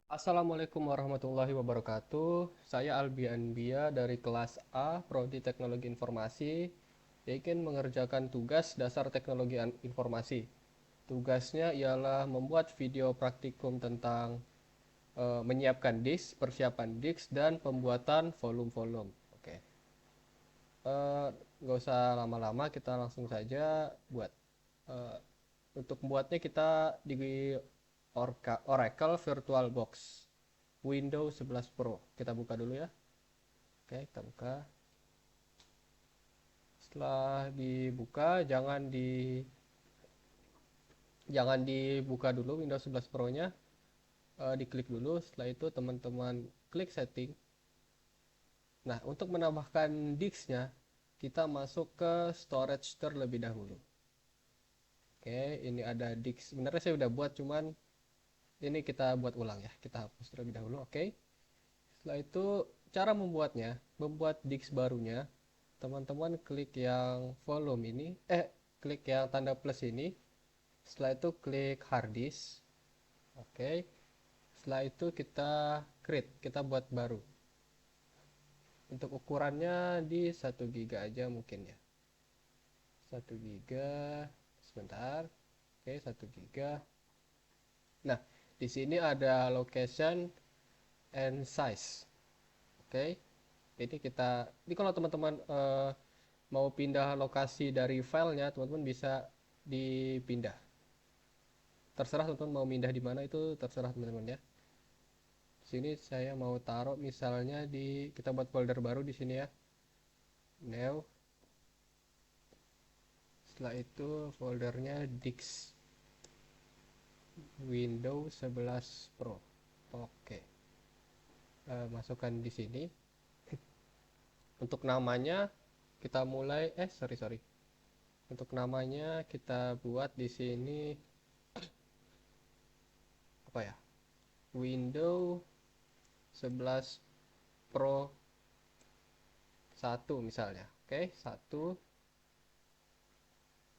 Assalamualaikum warahmatullahi wabarakatuh. Saya Albi Anbia dari kelas A, Prodi Teknologi Informasi, yang ingin mengerjakan tugas dasar teknologi informasi. Tugasnya ialah membuat video praktikum tentang menyiapkan disk, persiapan disk, dan pembuatan volume-volume. Oke, Eh, nggak usah lama-lama, kita langsung saja buat. Eh, untuk membuatnya kita di Oracle VirtualBox Windows 11 Pro. Kita buka dulu ya. Oke, kita buka. Setelah dibuka, jangan dibuka dulu Windows 11 Pro-nya. Diklik dulu. Setelah itu teman-teman klik setting. Nah, untuk menambahkan disknya, kita masuk ke storage terlebih dahulu. Oke, ini ada disk. Sebenarnya saya udah buat, cuman ini kita buat ulang ya. Kita hapus terlebih dahulu. Oke. Setelah itu cara membuat disk barunya, teman-teman klik yang volume ini, klik yang tanda plus ini. Setelah itu klik hard disk. Oke. Setelah itu kita create, kita buat baru. Untuk ukurannya di 1 GB aja mungkin ya. 1 GB. Sebentar. Oke, 1 GB. Nah, di sini ada location and size. Oke. Ini kalau teman-teman mau pindah lokasi dari filenya, teman-teman bisa dipindah. Terserah teman-teman mau pindah di mana, itu terserah teman-teman ya. Sini saya mau taruh misalnya kita buat folder baru di sini ya. New. Setelah itu foldernya Dix Windows 11 Pro. Oke. Masukkan di sini. Untuk namanya kita mulai sorry sorry. Untuk namanya kita buat di sini apa ya? Windows 11 Pro 1 misalnya. Oke, 1.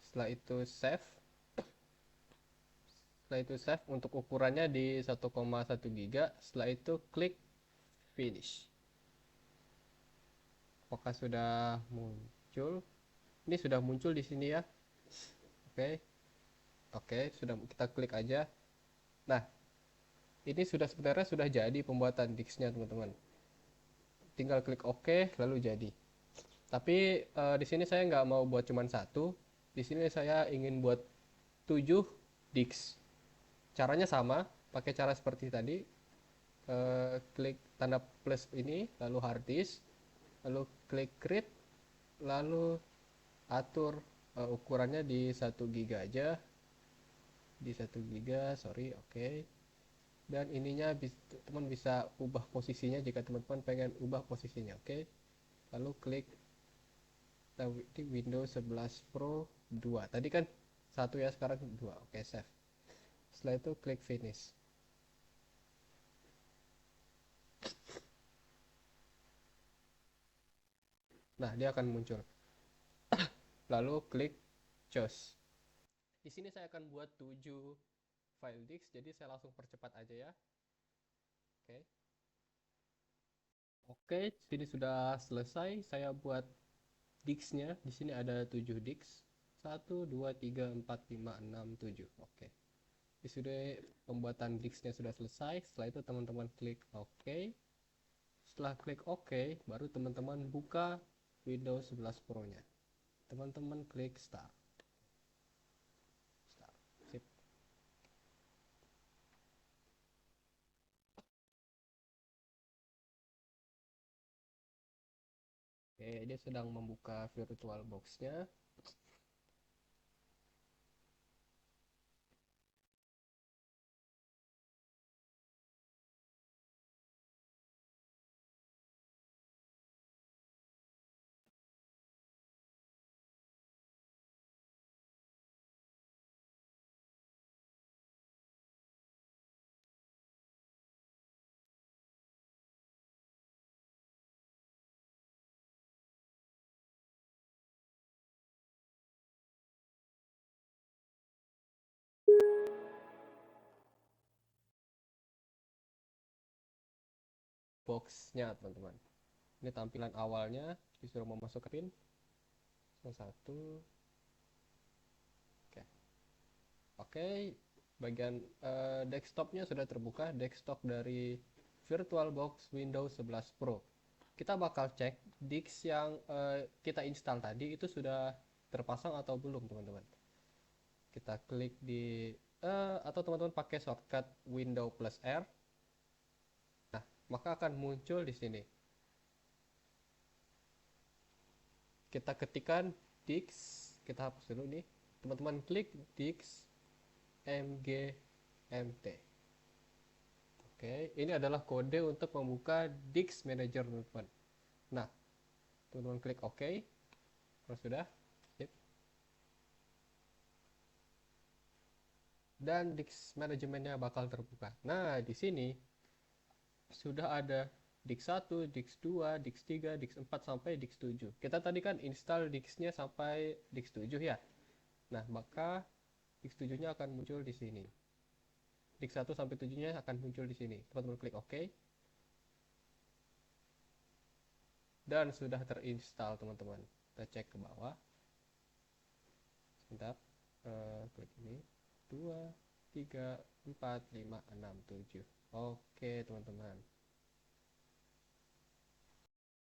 Setelah itu save. Setelah itu save untuk ukurannya di 1,1 GB. Setelah itu klik finish. Apakah sudah muncul? Ini sudah muncul di sini ya. Oke. Oke, sudah kita klik aja. Nah, ini sebenarnya sudah jadi pembuatan disknya, teman-teman. Tinggal klik OK lalu jadi. Tapi di sini saya nggak mau buat cuma satu. Di sini saya ingin buat 7 disk. Caranya sama, pakai cara seperti tadi. Klik tanda plus ini, lalu hard disk, lalu klik create, lalu atur ukurannya di 1 GB aja. Di 1 GB, sorry, oke. Dan ininya teman bisa ubah posisinya jika teman-teman pengen ubah posisinya, oke. Lalu klik di Windows 11 Pro 2. Tadi kan satu ya, sekarang 2. Oke, save. Setelah itu klik finish. Nah, dia akan muncul. Lalu klik choose. Di sini saya akan buat 7 file disk, jadi saya langsung percepat aja ya. Oke. Oke, sini sudah selesai. Saya buat disknya. Di sini ada 7 disk. 1, 2, 3, 4, 5, 6, 7. Oke. Di sudah pembuatan disknya sudah selesai. Setelah itu teman-teman klik OK. Setelah klik OK, baru teman-teman buka Windows 11 Pro-nya. Teman-teman klik start. Start. Sip. Oke, dia sedang membuka VirtualBox-nya. box-nya teman-teman. Ini tampilan awalnya, disuruh memasukkan pin satu. Oke. Oke, bagian desktopnya sudah terbuka, desktop dari VirtualBox Windows 11 Pro. Kita bakal cek disk yang kita install tadi itu sudah terpasang atau belum teman-teman. Kita klik di atau teman-teman pakai shortcut Windows plus R. Nah, maka akan muncul di sini. Kita ketikkan disk, kita hapus dulu nih. Teman-teman klik disk mgmt. Oke, ini adalah kode untuk membuka disk manager teman-teman. Nah, teman-teman klik OK. Kalau sudah, sip. Dan disk manajemennya bakal terbuka. Nah, di sini sudah ada disk 1, disk 2, disk 3, disk 4 sampai disk 7. Kita tadi kan install disknya sampai disk 7 ya. Nah, maka disk 7-nya akan muncul di sini. Disk 1 sampai 7-nya akan muncul di sini. Teman-teman klik OK. Dan sudah terinstall teman-teman. Kita cek ke bawah. Sebentar. Klik ini. 2, 3, 4, 5, 6, 7. Oke teman-teman.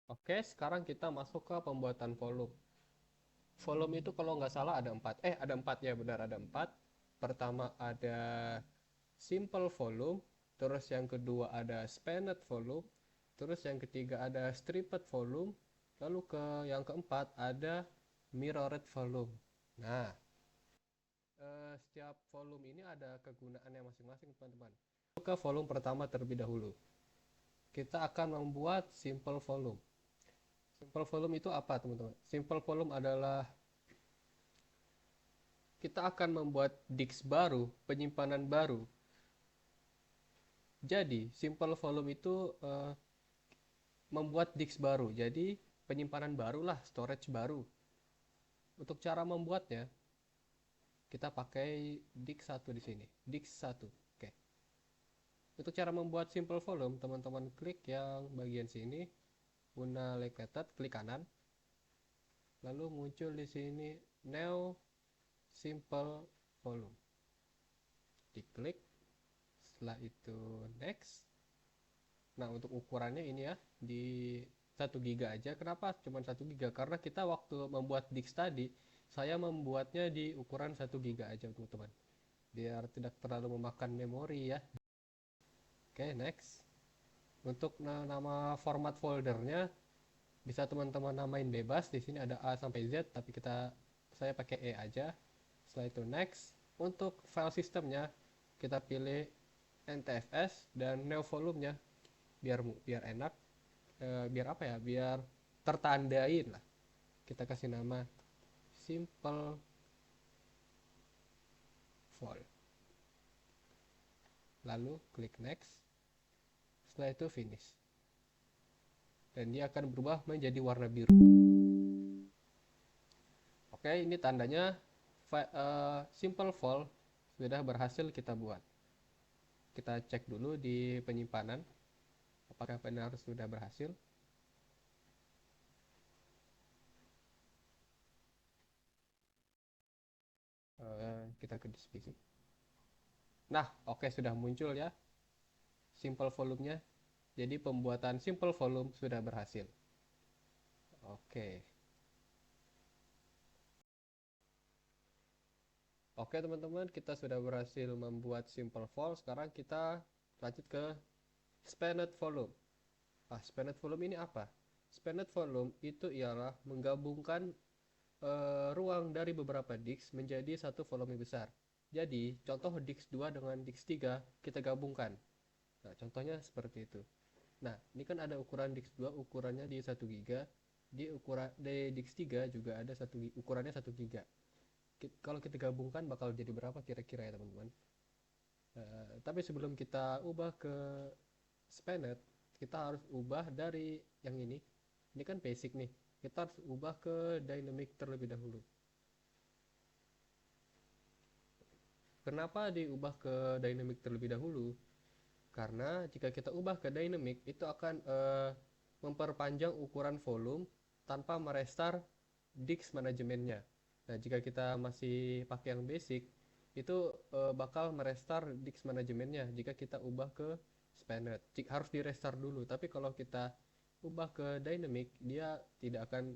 Oke, sekarang kita masuk ke pembuatan volume. Volume itu kalau nggak salah ada 4. Ada 4 ya, benar ada 4. Pertama ada simple volume, terus yang kedua ada spanned volume, terus yang ketiga ada stripped volume, lalu yang keempat ada mirrored volume. Nah, setiap volume ini ada kegunaannya masing-masing teman-teman. Ke volume pertama terlebih dahulu. Kita akan membuat simple volume. Simple volume itu apa teman-teman? Simple volume adalah kita akan membuat disk baru, penyimpanan baru. Jadi, simple volume itu membuat disk baru. Jadi, penyimpanan barulah, storage baru. Untuk cara membuatnya, kita pakai disk 1 di sini. Disk 1. Oke. Untuk cara membuat simple volume, teman-teman klik yang bagian sini, guna located, klik kanan. Lalu muncul di sini new simple volume. Diklik. Setelah itu next. Nah, untuk ukurannya ini ya, di 1 GB aja. Kenapa cuma 1 GB? Karena kita waktu membuat disk tadi, saya membuatnya di ukuran 1 GB aja teman-teman. Biar tidak terlalu memakan memori ya. Oke, next. Untuk nama format foldernya bisa teman-teman namain bebas. Di sini ada A sampai Z, tapi saya pakai E aja. Setelah itu next. Untuk file sistemnya kita pilih NTFS dan new volume-nya biar enak, biar apa ya, biar tertandain lah. Kita kasih nama simple vol, lalu klik next. Setelah itu finish, dan dia akan berubah menjadi warna biru. Oke, ini tandanya simple vol sudah berhasil kita buat. Kita cek dulu di penyimpanan apakah benar sudah berhasil. Kita ke disk. Nah, oke, sudah muncul ya simple volumenya. Jadi pembuatan simple volume sudah berhasil. Oke. Oke teman-teman, kita sudah berhasil membuat simple vol. Sekarang kita lanjut ke spanned volume. Spanned volume ini apa? Spanned volume itu ialah menggabungkan ruang dari beberapa disk menjadi satu volume besar. Jadi, contoh disk 2 dengan disk 3 kita gabungkan. Nah, contohnya seperti itu. Nah, ini kan ada ukuran disk 2, ukurannya di 1 GB. Di disk 3 juga ada ukurannya 1 GB. Kalau kita gabungkan bakal jadi berapa kira-kira ya teman-teman? Tapi sebelum kita ubah ke spanned, kita harus ubah dari yang ini kan basic nih, kita harus ubah ke dynamic terlebih dahulu. Kenapa diubah ke dynamic terlebih dahulu? Karena jika kita ubah ke dynamic, itu akan memperpanjang ukuran volume tanpa merestart disk manajemennya. Nah, jika kita masih pakai yang basic, itu bakal merestart disk manajemennya jika kita ubah ke Spanned. Harus di restart dulu, tapi kalau kita ubah ke dynamic, dia tidak akan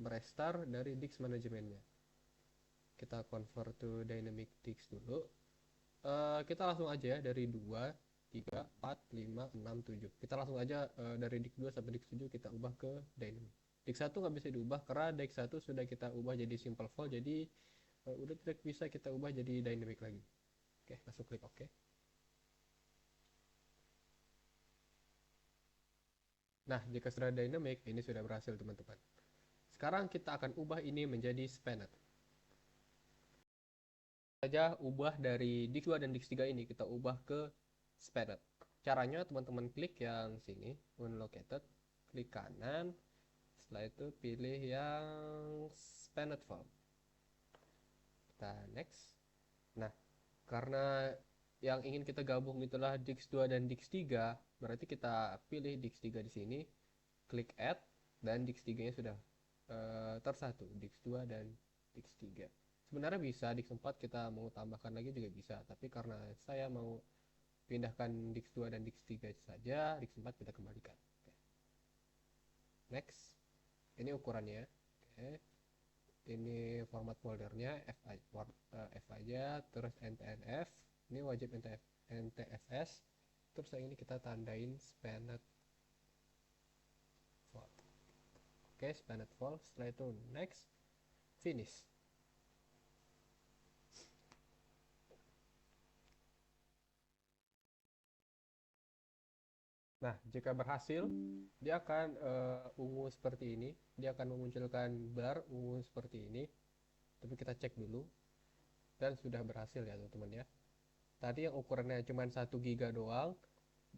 merestart dari disk manajemennya. Kita convert to dynamic disk dulu. Kita langsung aja ya dari 2, 3, 4, 5, 6, 7. Kita langsung aja dari dik 2 sampai dik 7 kita ubah ke dynamic. Dik 1 nggak bisa diubah karena dik 1 sudah kita ubah jadi simple fall, jadi udah tidak bisa kita ubah jadi dynamic lagi. Oke, langsung klik OK. Nah, jika sudah dynamic, ini sudah berhasil teman-teman. Sekarang kita akan ubah ini menjadi Spanned. Saja ubah dari dik 2 dan dik 3 ini kita ubah ke Spanned. Caranya teman-teman klik yang sini, unlocated, klik kanan, setelah itu pilih yang Spanned Form. Kita next. Nah, karena yang ingin kita gabung itulah Dix 2 dan Dix 3, berarti kita pilih Dix 3 di sini, klik add, dan Dix 3 nya sudah tersatu, Dix 2 dan Dix 3. Sebenarnya bisa Dix 4 kita mau tambahkan lagi juga bisa, tapi karena saya mau pindahkan Dix 2 dan Dix 3 saja, Dix 4 kita kembalikan. Oke. Next. Ini ukurannya. Oke. Ini format foldernya F aja, terus ntnf, ini wajib ntfs, terus yang ini kita tandain Spanned File. Oke, Spanned File. Setelah itu next, finish. Nah, jika berhasil, dia akan ungu seperti ini. Dia akan memunculkan bar ungu seperti ini. Tapi kita cek dulu. Dan sudah berhasil ya teman-teman ya. Tadi yang ukurannya cuma 1 GB doang,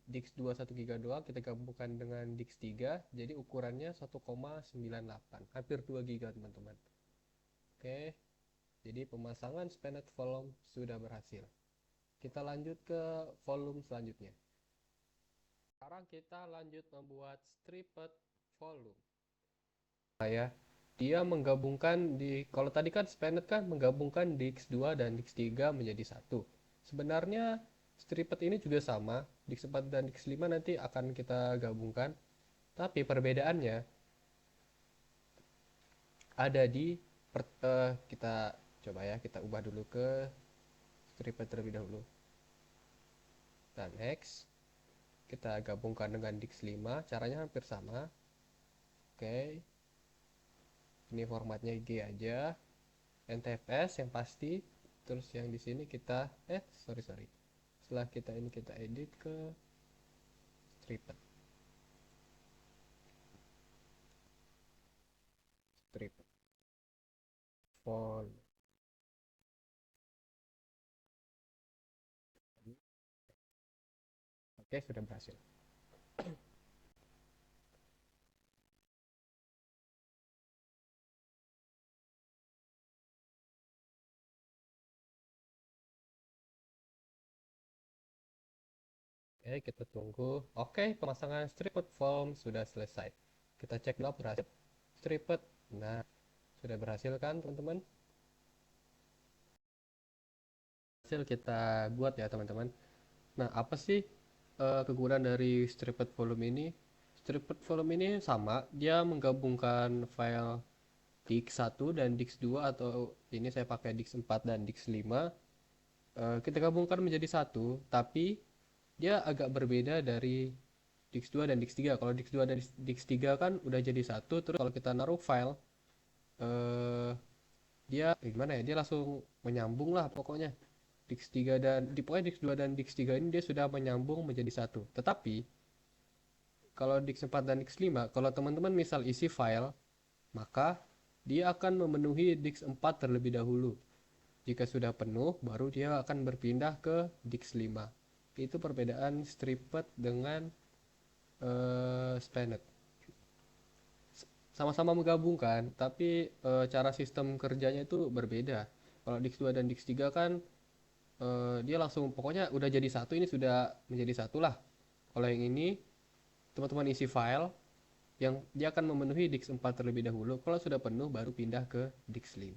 Dix 2 1 GB doang, kita gabungkan dengan Dix 3, jadi ukurannya 1,98, hampir 2 GB teman-teman. Oke, jadi pemasangan Spanned Volume sudah berhasil. Kita lanjut ke volume selanjutnya. Sekarang kita lanjut membuat Stripped Volume. Nah ya, dia menggabungkan kalau tadi kan Spanned kan menggabungkan Dix 2 dan Dix 3 menjadi satu. Sebenarnya Stripped ini juga sama, Dix 4 dan Dix 5 nanti akan kita gabungkan. Tapi perbedaannya ada di kita coba ya, kita ubah dulu ke Stripped terlebih dahulu. Dan next, kita gabungkan dengan Dix 5, caranya hampir sama. Oke. Ini formatnya G aja. NTFS yang pasti. Terus yang di sini kita sorry. Setelah kita ini kita edit ke Stripped. Font. Oke, sudah berhasil. Oke, kita tunggu. Oke, pemasangan Stripped Form sudah selesai. Kita cek dulu berhasil. Stripped. Nah, sudah berhasil kan teman-teman? Hasil kita buat ya teman-teman. Nah, apa sih kegunaan dari Stripped Volume ini? Stripped Volume ini sama, dia menggabungkan file Dix 1 dan Dix 2, atau ini saya pakai Dix 4 dan Dix 5. Kita gabungkan menjadi satu, tapi dia agak berbeda dari Dix 2 dan Dix 3. Kalau Dix 2 dan Dix 3 kan udah jadi satu, terus kalau kita naruh file, eh, dia gimana ya, dia langsung menyambung lah pokoknya. Dix 3 dan pokoknya Dix 2 dan Dix 3 ini dia sudah menyambung menjadi satu. Tetapi kalau Dix 4 dan Dix 5, kalau teman-teman misal isi file, maka dia akan memenuhi Dix 4 terlebih dahulu. Jika sudah penuh, baru dia akan berpindah ke Dix 5. Itu perbedaan Stripped dengan Spanned. Sama-sama menggabungkan, tapi cara sistem kerjanya itu berbeda. Kalau Dix 2 dan Dix 3 kan dia langsung pokoknya udah jadi satu, ini sudah menjadi satu lah. Kalau yang ini teman-teman isi file yang dia akan memenuhi disk 4 terlebih dahulu. Kalau sudah penuh baru pindah ke disk 5.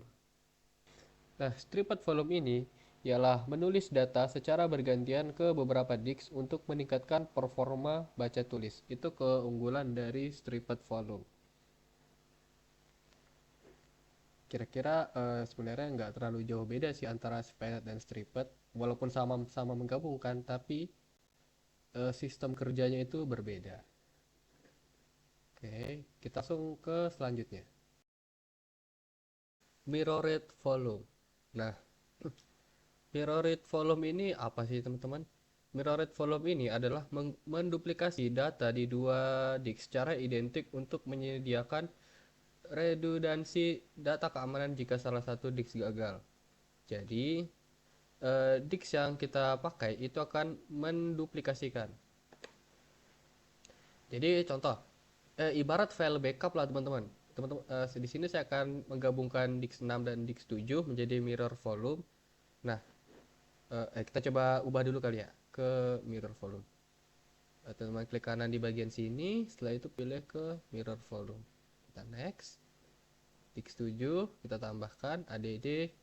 Nah, stripped volume ini ialah menulis data secara bergantian ke beberapa disk untuk meningkatkan performa baca tulis. Itu keunggulan dari stripped volume. Kira-kira sebenarnya nggak terlalu jauh beda sih antara spanned dan stripped. Walaupun sama-sama menggabungkan, tapi sistem kerjanya itu berbeda. Oke, kita langsung ke selanjutnya. Mirrored volume. Nah, mirrored volume ini apa sih teman-teman? Mirrored volume ini adalah menduplikasi data di dua disk secara identik untuk menyediakan redundansi data keamanan jika salah satu disk gagal. Jadi, disk yang kita pakai itu akan menduplikasikan. Jadi contoh, ibarat file backup lah teman-teman. Teman-teman, di sini saya akan menggabungkan disk 6 dan disk 7 menjadi mirror volume. Nah, kita coba ubah dulu kali ya ke mirror volume. Teman-teman klik kanan di bagian sini, setelah itu pilih ke mirror volume. Kita next. Disk 7 kita tambahkan ADD.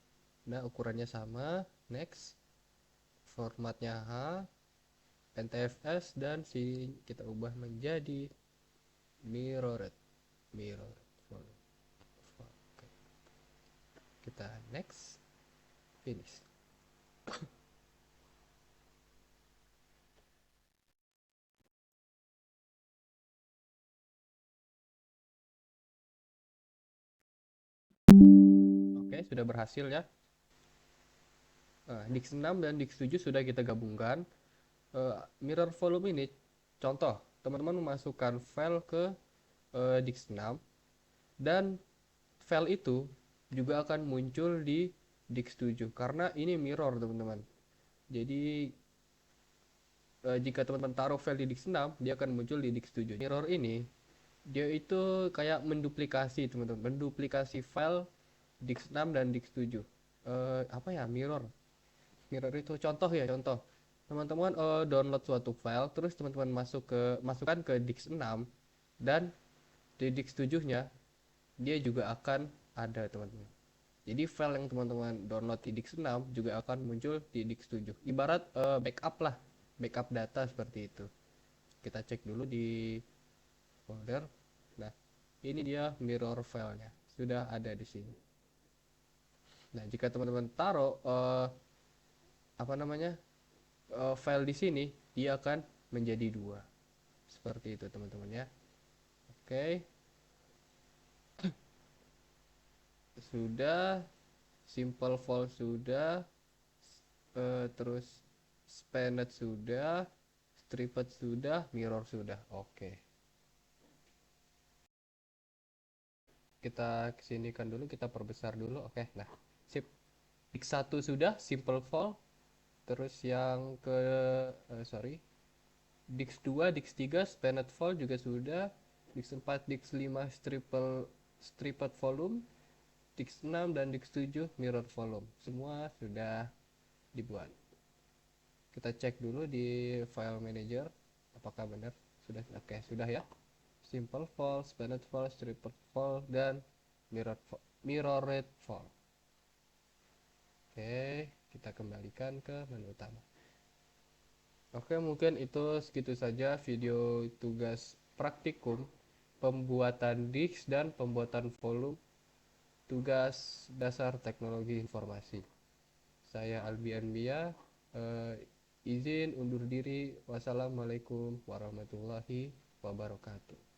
Nah, ukurannya sama. Next. Formatnya H, NTFS, dan sini kita ubah menjadi mirrored. Mirrored volume. Oke. Kita next. Finish. Oke, sudah berhasil ya. Nah, disk 6 dan disk 7 sudah kita gabungkan. Mirror volume ini contoh, teman-teman memasukkan file ke disk 6 dan file itu juga akan muncul di disk 7 karena ini mirror teman-teman. Jadi jika teman-teman taruh file di disk 6, dia akan muncul di disk 7. Mirror ini dia itu kayak menduplikasi teman-teman, menduplikasi file disk 6 dan disk 7. Apa ya mirror? Mirror itu contoh ya, contoh. Teman-teman download suatu file, terus teman-teman masukkan ke disk 6 dan di disk 7-nya dia juga akan ada teman-teman. Jadi file yang teman-teman download di disk 6 juga akan muncul di disk 7. Ibarat backup lah, backup data seperti itu. Kita cek dulu di folder. Nah, ini dia mirror filenya. Sudah ada di sini. Nah, jika teman-teman taruh apa namanya? File di sini, dia akan menjadi dua. Seperti itu teman-teman ya. Oke. Sudah. Simple fall sudah. Terus spanned sudah. Stripped sudah. Mirror sudah. Oke. Kita kesinikan dulu. Kita perbesar dulu. Oke. Nah. Sip. Disk 1 sudah. Simple fall. Terus yang ke sorry, disk 2, disk 3 spanned fall juga sudah. Disk 4, disk 5 stripped volume. Disk 6 dan disk 7 mirror volume. Semua sudah dibuat. Kita cek dulu di file manager apakah benar. Sudah. Oke, sudah ya. Simple fall, spanned fall, stripped fall, dan mirrored fall. Oke, kita kembalikan ke menu utama. Oke, mungkin itu segitu saja video tugas praktikum pembuatan disk dan pembuatan volume tugas dasar teknologi informasi. Saya Albi Anbia, izin undur diri. Wassalamualaikum warahmatullahi wabarakatuh.